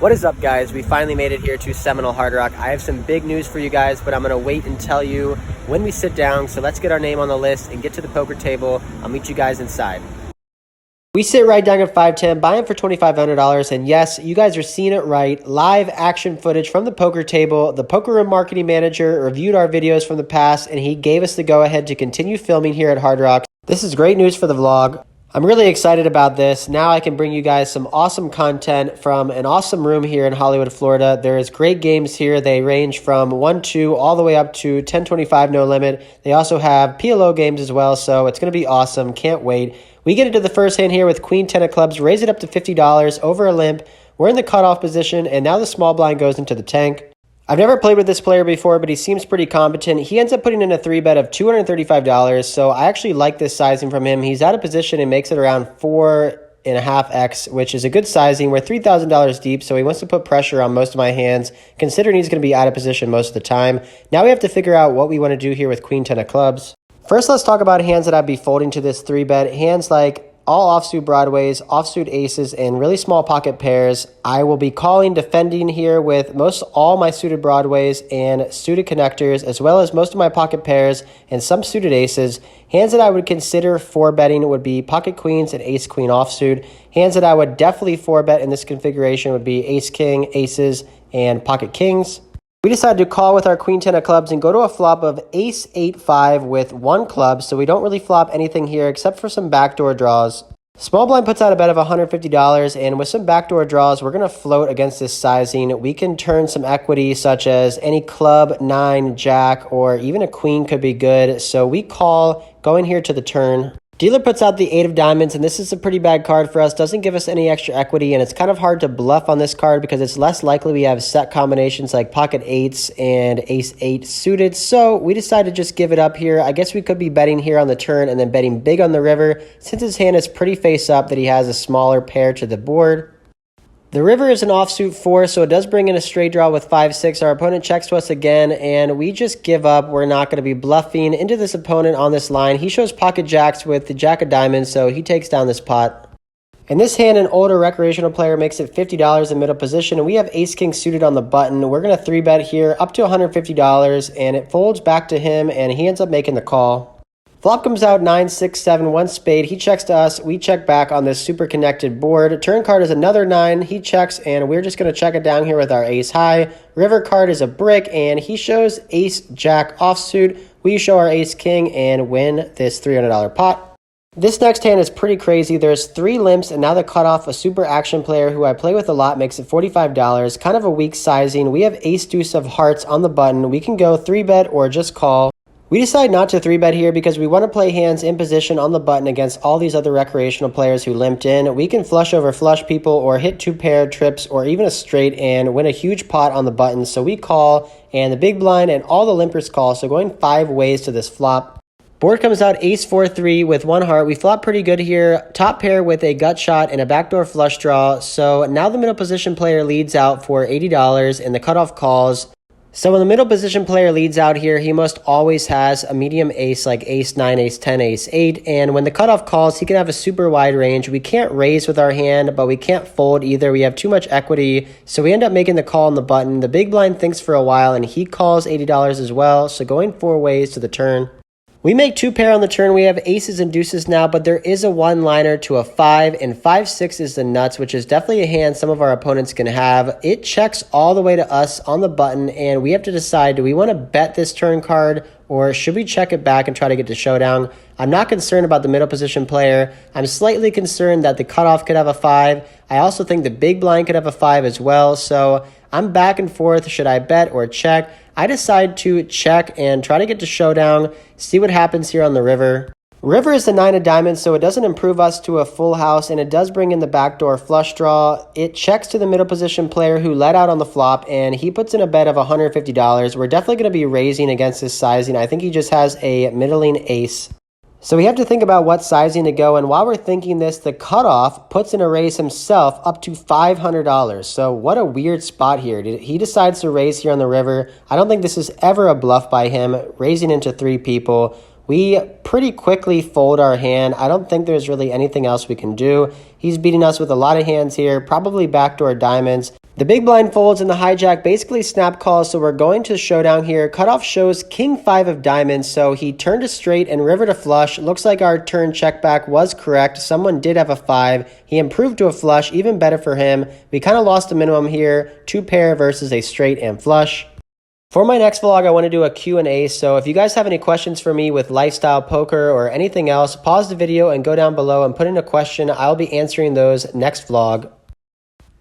What is up, guys? We finally made it here to Seminole Hard Rock. I have some big news for you guys, but I'm going to wait and tell you when we sit down. So let's get our name on the list and get to the poker table. I'll meet you guys inside. We sit right down at 510, buying for $2,500, and yes, you guys are seeing it right. Live action footage from the poker table. The poker room marketing manager reviewed our videos from the past, and he gave us the go-ahead to continue filming here at Hard Rock. This is great news for the vlog. I'm really excited about this. Now I can bring you guys some awesome content from an awesome room here in Hollywood, Florida. There is great games here. They range from 1-2 all the way up to 10-25 no limit. They also have PLO games as well, so it's going to be awesome. Can't wait. We get into the first hand here with Queen 10 of clubs, raise it up to $50 over a limp. We're in the cutoff position, and now the small blind goes into the tank. I've never played with this player before, but he seems pretty competent. He ends up putting in a 3-bet of $235, so I actually like this sizing from him. He's out of position and makes it around 4.5x, which is a good sizing. We're $3,000 deep, so he wants to put pressure on most of my hands, considering he's going to be out of position most of the time. Now we have to figure out what we want to do here with Queen 10 of clubs. First, let's talk about hands that I'd be folding to this 3-bet. Hands like all offsuit broadways, offsuit aces, and really small pocket pairs. I will be calling defending here with most all my suited broadways and suited connectors, as well as most of my pocket pairs and some suited aces. Hands that I would consider 4-betting would be pocket queens and ace queen offsuit. Hands that I would definitely 4-bet in this configuration would be ace king, aces, and pocket kings. We decided to call with our Queen 10 of clubs and go to a flop of ace 8-5 with 1 club, so we don't really flop anything here except for some backdoor draws. Small blind puts out a bet of $150, and with some backdoor draws, we're going to float against this sizing. We can turn some equity, such as any club, 9, jack, or even a queen could be good, so we call going here to the turn. Dealer puts out the 8 of diamonds, and this is a pretty bad card for us. Doesn't give us any extra equity, and it's kind of hard to bluff on this card because it's less likely we have set combinations like pocket 8s and ace 8 suited. So we decided to just give it up here. I guess we could be betting here on the turn and then betting big on the river since his hand is pretty face up that he has a smaller pair to the board. The river is an offsuit 4, so it does bring in a straight draw with 5-6. Our opponent checks to us again, and we just give up. We're not going to be bluffing into this opponent on this line. He shows pocket jacks with the jack of diamonds, so he takes down this pot. In this hand, an older recreational player makes it $50 in middle position, and we have ace-king suited on the button. We're going to 3-bet here up to $150, and it folds back to him, and he ends up making the call. Flop comes out 9, 6, 7, 1 spade. He checks to us. We check back on this super connected board. Turn card is another 9. He checks, and we're just going to check it down here with our ace high. River card is a brick, and he shows ace jack offsuit. We show our ace king and win this $300 pot. This next hand is pretty crazy. There's 3 limps, and now the cutoff, a super action player who I play with a lot, makes it $45. Kind of a weak sizing. We have ace deuce of hearts on the button. We can go 3-bet or just call. We decide not to 3-bet here because we want to play hands in position on the button against all these other recreational players who limped in. We can flush over flush people or hit 2-pair trips or even a straight and win a huge pot on the button. So we call, and the big blind and all the limpers call. So going 5 ways to this flop. Board comes out ace 4-3 with 1 heart. We flop pretty good here. Top pair with a gut shot and a backdoor flush draw. So now the middle position player leads out for $80 and the cutoff calls. So when the middle position player leads out here, he most always has a medium ace like ace 9, ace 10, ace 8. And when the cutoff calls, he can have a super wide range. We can't raise with our hand, but we can't fold either. We have too much equity. So we end up making the call on the button. The big blind thinks for a while, and he calls $80 as well. So going 4 ways to the turn. We make 2-pair on the turn. We have aces and deuces now, but there is a 1-liner to a 5, and 5-6 is the nuts, which is definitely a hand some of our opponents can have. It checks all the way to us on the button, and we have to decide, do we want to bet this turn card, or should we check it back and try to get to showdown? I'm not concerned about the middle position player. I'm slightly concerned that the cutoff could have a 5. I also think the big blind could have a 5 as well, so I'm back and forth. Should I bet or check? I decide to check and try to get to showdown, see what happens here on the river. River is the 9 of diamonds, so it doesn't improve us to a full house, and it does bring in the backdoor flush draw. It checks to the middle position player who led out on the flop, and he puts in a bet of $150. We're definitely going to be raising against this sizing. I think he just has a middling ace. So we have to think about what sizing to go, and while we're thinking this, the cutoff puts in a raise himself up to $500. So what a weird spot here. He decides to raise here on the river. I don't think this is ever a bluff by him, raising into 3 people. We pretty quickly fold our hand. I don't think there's really anything else we can do. He's beating us with a lot of hands here, probably backdoor diamonds. The big blind folds and the hijack basically snap calls, so we're going to showdown here. Cutoff shows king 5 of diamonds, so he turned to straight and river to flush. Looks like our turn check back was correct. Someone did have a 5. He improved to a flush, even better for him. We kind of lost the minimum here. 2 pair versus a straight and flush. For my next vlog, I want to do a Q&A, so if you guys have any questions for me with lifestyle poker or anything else, pause the video and go down below and put in a question. I'll be answering those next vlog.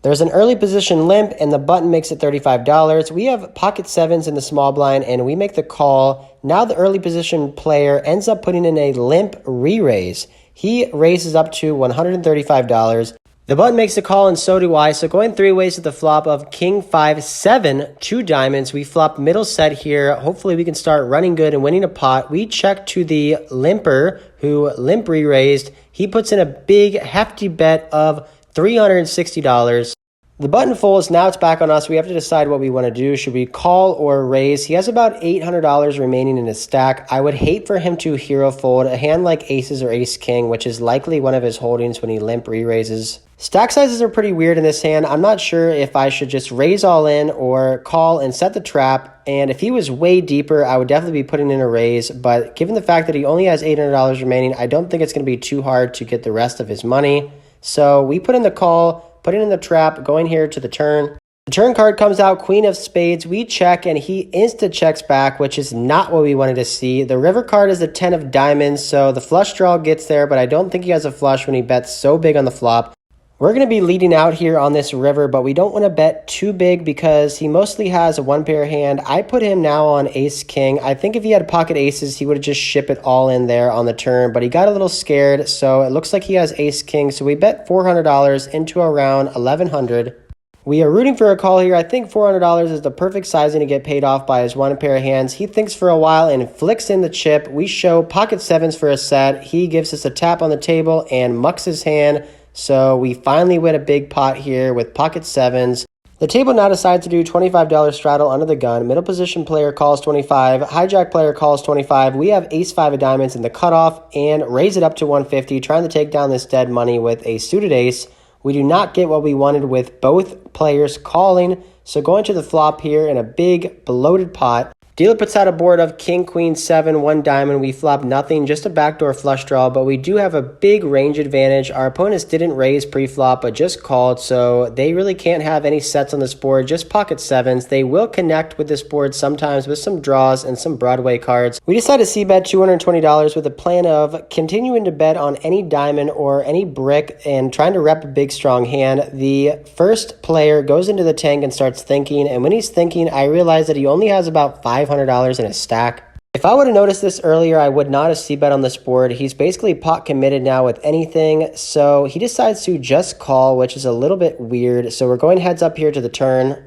There's an early position limp, and the button makes it $35. We have pocket 7s in the small blind, and we make the call. Now the early position player ends up putting in a limp re-raise. He raises up to $135. The button makes the call, and so do I. So going 3 ways to the flop of king 5, 7, 2 diamonds. We flop middle set here. Hopefully we can start running good and winning a pot. We check to the limper, who limp re-raised. He puts in a big hefty bet of $360. The button folds. Now it's back on us. We have to decide what we want to do. Should we call or raise? He has about $800 remaining in his stack. I would hate for him to hero fold a hand like aces or ace king, which is likely one of his holdings when he limp re-raises. Stack sizes are pretty weird in this hand. I'm not sure if I should just raise all in or call and set the trap. And if he was way deeper, I would definitely be putting in a raise. But given the fact that he only has $800 remaining, I don't think it's going to be too hard to get the rest of his money. So we put in the call, putting in the trap, going here to the turn. The turn card comes out, queen of spades. We check, and he insta checks back, which is not what we wanted to see. The river card is a 10 of diamonds, so the flush draw gets there, but I don't think he has a flush when he bets so big on the flop. We're going to be leading out here on this river, but we don't want to bet too big because he mostly has a 1-pair hand. I put him now on ace king. I think if he had pocket aces, he would have just shipped it all in there on the turn, but he got a little scared, so it looks like he has ace king. So we bet $400 into around $1,100. We are rooting for a call here. I think $400 is the perfect sizing to get paid off by his 1-pair hands. He thinks for a while and flicks in the chip. We show pocket 7s for a set. He gives us a tap on the table and mucks his hand. So we finally win a big pot here with pocket 7s. The table now decides to do $25 straddle under the gun. Middle position player calls 25. Hijack player calls 25. We have ace 5 of diamonds in the cutoff and raise it up to 150, trying to take down this dead money with a suited ace. We do not get what we wanted with both players calling. So going to the flop here in a big bloated pot. Dealer puts out a board of king, queen, 7, 1 diamond. We flop nothing, just a backdoor flush draw, but we do have a big range advantage. Our opponents didn't raise pre-flop, but just called, so they really can't have any sets on this board, just pocket 7s. They will connect with this board sometimes with some draws and some Broadway cards. We decided to c-bet $220 with a plan of continuing to bet on any diamond or any brick and trying to rep a big, strong hand. The first player goes into the tank and starts thinking, and when he's thinking, I realize that he only has about $500 in his stack. If I would have noticed this earlier, I would not have c-bet on this board. He's basically pot committed now with anything, so he decides to just call, which is a little bit weird. So we're going heads up here to the turn.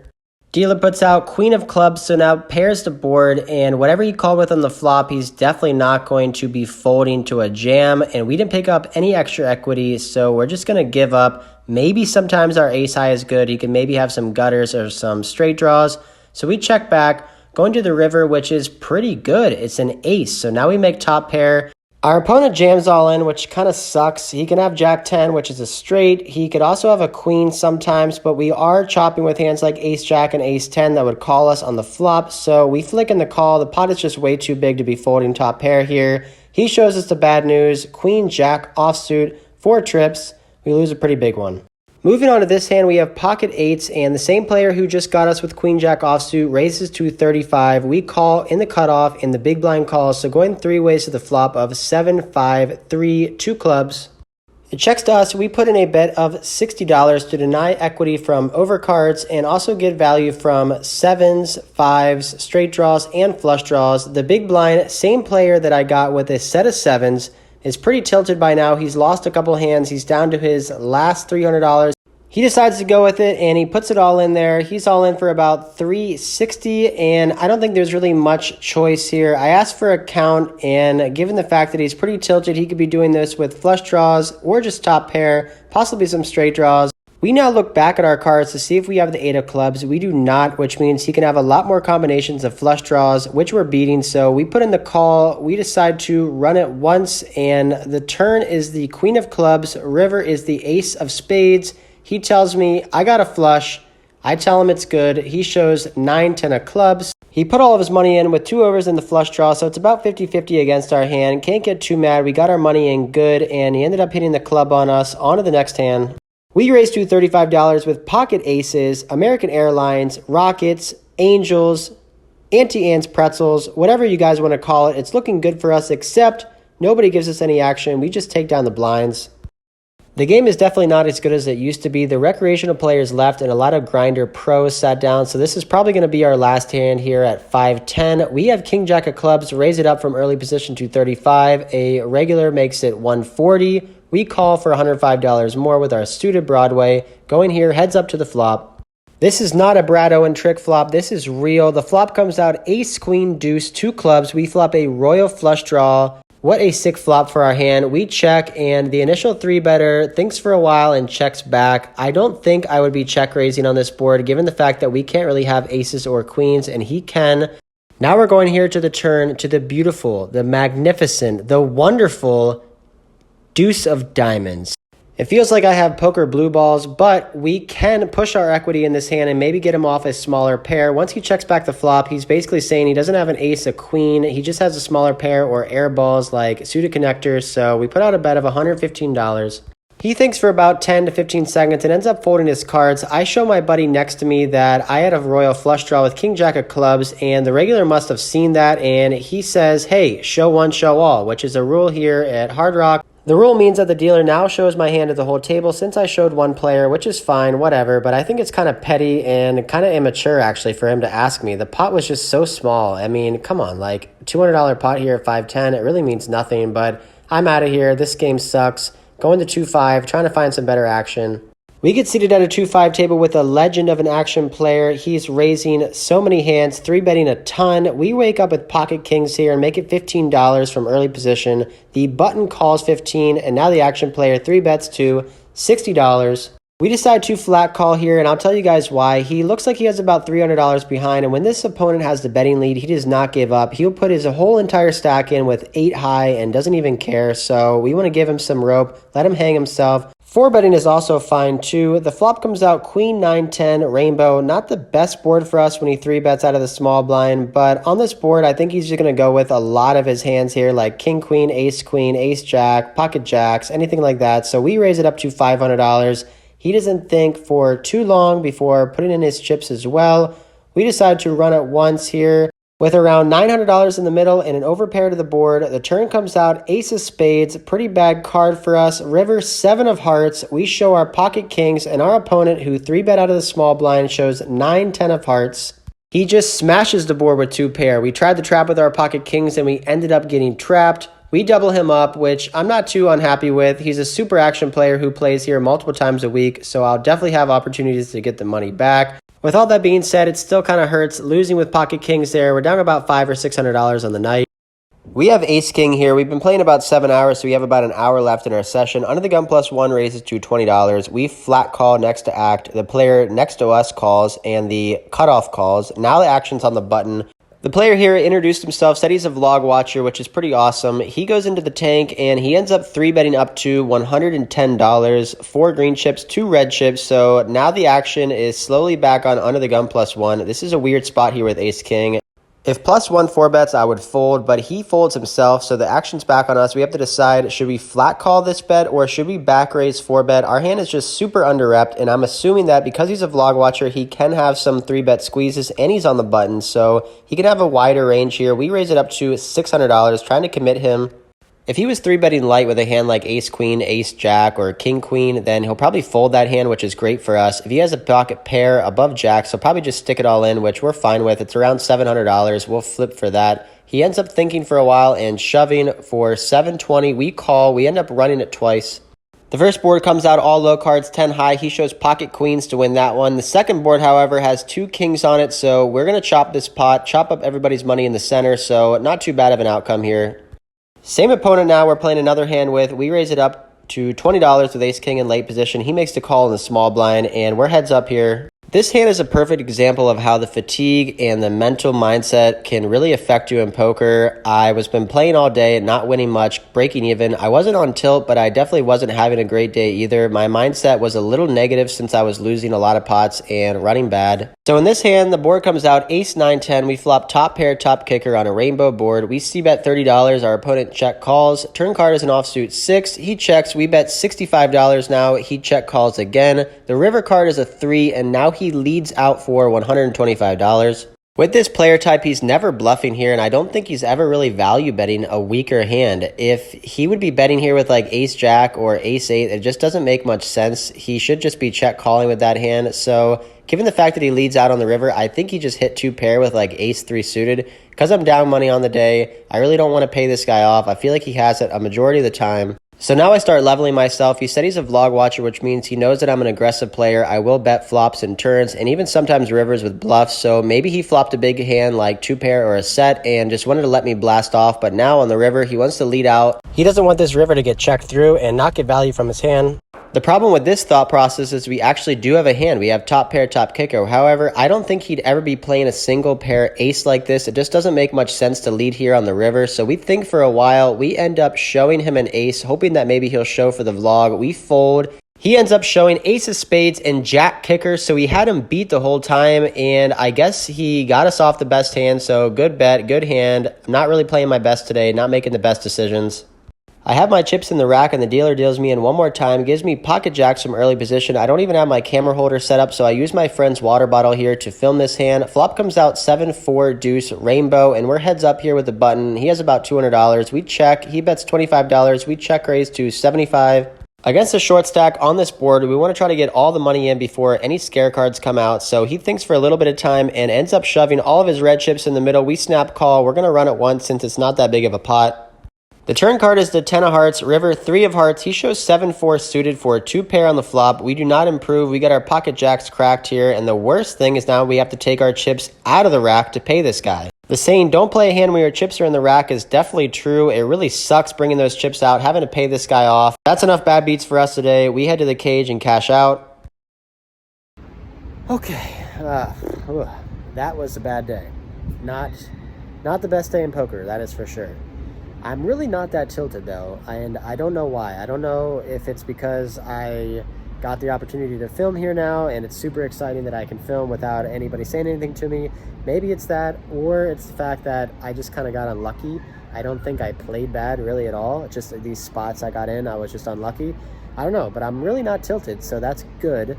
Dealer puts out queen of clubs, so now pairs the board, and whatever he called with on the flop, he's definitely not going to be folding to a jam, and we didn't pick up any extra equity, so we're just going to give up. Maybe sometimes our ace high is good. He can maybe have some gutters or some straight draws, so we check back. Going to the river, which is pretty good. It's an ace, so now we make top pair. Our opponent jams all in, which kind of sucks. He can have jack 10, which is a straight. He could also have a queen sometimes, but we are chopping with hands like ace jack and ace 10 that would call us on the flop, so we flick in the call. The pot is just way too big to be folding top pair here. He shows us the bad news. Queen jack offsuit, 4 trips. We lose a pretty big one. Moving on to this hand, we have pocket 8s, and the same player who just got us with queen jack offsuit raises to 35. We call in the cutoff, and the big blind calls, so going 3 ways to the flop of 7, 5, 3, 2 clubs. It checks to us. We put in a bet of $60 to deny equity from overcards and also get value from 7s, 5s, straight draws, and flush draws. The big blind, same player that I got with a set of 7s, is pretty tilted by now. He's lost a couple hands. He's down to his last $300. He decides to go with it, and he puts it all in there. He's all in for about $360, and I don't think there's really much choice here. I asked for a count, and given the fact that he's pretty tilted, he could be doing this with flush draws or just top pair, possibly some straight draws. We now look back at our cards to see if we have the 8 of clubs. We do not, which means he can have a lot more combinations of flush draws, which we're beating. So we put in the call. We decide to run it once, and the turn is the queen of clubs. River is the ace of spades. He tells me, I got a flush. I tell him it's good. He shows 9-10 of clubs. He put all of his money in with 2 overs in the flush draw, so it's about 50-50 against our hand. Can't get too mad. We got our money in good, and he ended up hitting the club on us. On to the next hand. We raised to $35 with pocket aces, American Airlines, Rockets, Angels, Auntie Anne's Pretzels, whatever you guys want to call it. It's looking good for us, except nobody gives us any action. We just take down the blinds. The game is definitely not as good as it used to be. The recreational players left and a lot of grinder pros sat down. So this is probably going to be our last hand here at 5-10. We have King Jack of clubs, raise it up from early position to 35. A regular makes it 140. We call for $105 more with our suited Broadway. Going here, heads up to the flop. This is not a Brad Owen trick flop. This is real. The flop comes out ace, queen, deuce, 2 clubs. We flop a royal flush draw. What a sick flop for our hand. We check, and the initial 3-better thinks for a while and checks back. I don't think I would be check raising on this board, given the fact that we can't really have aces or queens, and he can. Now we're going here to the turn, to the beautiful, the magnificent, the wonderful deuce of diamonds. It feels like I have poker blue balls, but we can push our equity in this hand and maybe get him off a smaller pair. Once he checks back the flop, he's basically saying he doesn't have an ace, a queen. He just has a smaller pair or air balls like suited connectors. So we put out a bet of $115. He thinks for about 10 to 15 seconds and ends up folding his cards. I show my buddy next to me that I had a royal flush draw with King Jack of clubs, and the regular must have seen that, and he says, hey, show one, show all, which is a rule here at Hard Rock. The rule means that the dealer now shows my hand at the whole table since I showed one player, which is fine, whatever, but I think it's kind of petty and kind of immature actually for him to ask me. The pot was just so small. I mean, come on, like $200 pot here at 5-10, it really means nothing, but I'm out of here. This game sucks. Going to 2-5, trying to find some better action. We get seated at a 2-5 table with a legend of an action player. He's raising so many hands, 3-betting a ton. We wake up with pocket kings here and make it $15 from early position. The button calls 15, and now the action player 3-bets to $60. We decide to flat call here, and I'll tell you guys why. He looks like he has about $300 behind, and when this opponent has the betting lead, he does not give up. He'll put his whole entire stack in with 8 high and doesn't even care, so we want to give him some rope, let him hang himself. 4-betting is also fine too. The flop comes out queen 9-10 rainbow. Not the best board for us when he 3-bets out of the small blind, but on this board I think he's just going to go with a lot of his hands here like king queen, ace jack, pocket jacks, anything like that. So we raise it up to $500. He doesn't think for too long before putting in his chips as well. We decide to run it once here. With around $900 in the middle and an overpair to the board, the turn comes out ace of spades, pretty bad card for us. River 7 of hearts, we show our pocket kings, and our opponent who 3-bet out of the small blind shows 9-10 of hearts. He just smashes the board with 2 pair. We tried to trap with our pocket kings and we ended up getting trapped. We double him up, which I'm not too unhappy with. He's a super action player who plays here multiple times a week, so I'll definitely have opportunities to get the money back. With all that being said, it still kind of hurts losing with pocket kings there. We're down about $500 or $600 on the night. We have ace king here. We've been playing about 7 hours, so we have about an hour left in our session. Under the gun +1 raises to $20. We flat call next to act. The player next to us calls, and the cutoff calls. Now the action's on the button. The player here introduced himself, said he's a vlog watcher, which is pretty awesome. He goes into the tank, and he ends up 3-betting up to $110, 4 green chips, 2 red chips. So now the action is slowly back on under the gun +1. This is a weird spot here with ace king. If +1 4-bets, I would fold, but he folds himself, so the action's back on us. We have to decide, should we flat call this bet or should we back raise 4-bet? Our hand is just super under-repped, and I'm assuming that because he's a vlog watcher, he can have some 3-bet squeezes, and he's on the button, so he can have a wider range here. We raise it up to $600, trying to commit him. If he was 3-betting light with a hand like ace-queen, ace-jack, or king-queen, then he'll probably fold that hand, which is great for us. If he has a pocket pair above jacks, he'll probably just stick it all in, which we're fine with. It's around $700. We'll flip for that. He ends up thinking for a while and shoving for $720. We call. We end up running it twice. The first board comes out all low cards, 10 high. He shows pocket queens to win that one. The second board, however, has 2 kings on it, so we're going to chop this pot, chop up everybody's money in the center, so not too bad of an outcome here. Same opponent now we're playing another hand with. We raise it up to $20 with ace king in late position. He makes the call in the small blind, and we're heads up here. This hand is a perfect example of how the fatigue and the mental mindset can really affect you in poker. I was been playing all day, not winning much, breaking even. I wasn't on tilt, but I definitely wasn't having a great day either. My mindset was a little negative since I was losing a lot of pots and running bad. So in this hand, the board comes out ace 9-10. We flop top pair, top kicker on a rainbow board. We c-bet $30. Our opponent check calls. Turn card is an offsuit 6. He checks. We bet $65 now. He check calls again. The river card is a 3, and now he leads out for $125. With this player type, he's never bluffing here, and I don't think he's ever really value betting a weaker hand. If he would be betting here with like ace-jack or ace-8, it just doesn't make much sense. He should just be check calling with that hand. So given the fact that he leads out on the river, I think he just hit 2 pair with like ace-3 suited. Because I'm down money on the day, I really don't want to pay this guy off. I feel like he has it a majority of the time. So now I start leveling myself. He said he's a vlog watcher, which means he knows that I'm an aggressive player. I will bet flops and turns, and even sometimes rivers with bluffs. So maybe he flopped a big hand like 2 pair or a set and just wanted to let me blast off. But now on the river, he wants to lead out. He doesn't want this river to get checked through and not get value from his hand. The problem with this thought process is we actually do have a hand. We have top pair, top kicker. However, I don't think he'd ever be playing a single pair ace like this. It just doesn't make much sense to lead here on the river. So we think for a while. We end up showing him an ace, hoping that maybe he'll show for the vlog. We fold. He ends up showing ace of spades and jack kicker, so we had him beat the whole time, and I guess he got us off the best hand, so good bet, good hand. I'm not really playing my best today, not making the best decisions. I have my chips in the rack, and the dealer deals me in one more time, gives me pocket jacks from early position. I don't even have my camera holder set up, so I use my friend's water bottle here to film this hand. Flop comes out 7-4 deuce rainbow, and we're heads up here with the button. He has about $200. We check. He bets $25. We check raise to $75. Against the short stack on this board, we want to try to get all the money in before any scare cards come out. So he thinks for a little bit of time and ends up shoving all of his red chips in the middle. We snap call. We're going to run it once since it's not that big of a pot. The turn card is the 10 of hearts, river 3 of hearts. He shows 7-4 suited for a 2 pair on the flop. We do not improve. We got our pocket jacks cracked here. And the worst thing is now we have to take our chips out of the rack to pay this guy. The saying, don't play a hand when your chips are in the rack, is definitely true. It really sucks bringing those chips out, having to pay this guy off. That's enough bad beats for us today. We head to the cage and cash out. Okay, that was a bad day. Not the best day in poker, that is for sure. I'm really not that tilted though, and I don't know why. I don't know if it's because I got the opportunity to film here now, and it's super exciting that I can film without anybody saying anything to me. Maybe it's that, or it's the fact that I just kind of got unlucky. I don't think I played bad really at all. It's just these spots I got in, I was just unlucky. I don't know, but I'm really not tilted, so that's good.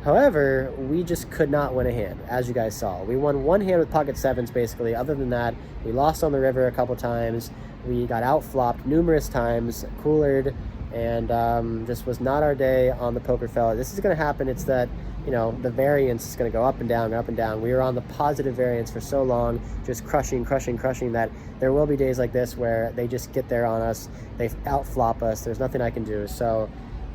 However, we just could not win a hand, as you guys saw. We won one hand with pocket sevens, basically. Other than that, we lost on the river a couple times. We got out-flopped numerous times, coolered, and just was not our day on the poker fella. This is going to happen. It's that, you know, the variance is going to go up and down, up and down. We were on the positive variance for so long, just crushing, that there will be days like this where they just get there on us. They out-flop us. There's nothing I can do. So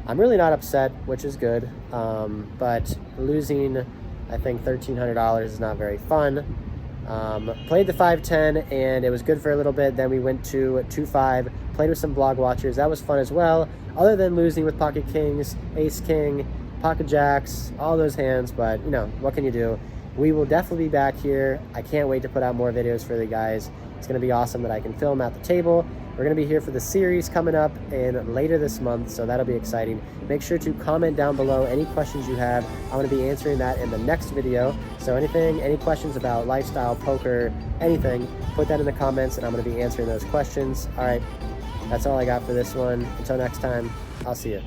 I'm really not upset, which is good. But losing, I think, $1,300 is not very fun. Played the 5-10 and it was good for a little bit. Then we went to 2-5, played with some blog watchers. That was fun as well, other than losing with pocket kings, ace king, pocket jacks, all those hands. But you know, what can you do? We will definitely be back here. I can't wait to put out more videos for the guys. It's going to be awesome that I can film at the table. We're going to be here for the series coming up in later this month, so that'll be exciting. Make sure to comment down below any questions you have. I'm going to be answering that in the next video. So any questions about lifestyle, poker, anything, put that in the comments and I'm going to be answering those questions. All right, that's all I got for this one. Until next time, I'll see you.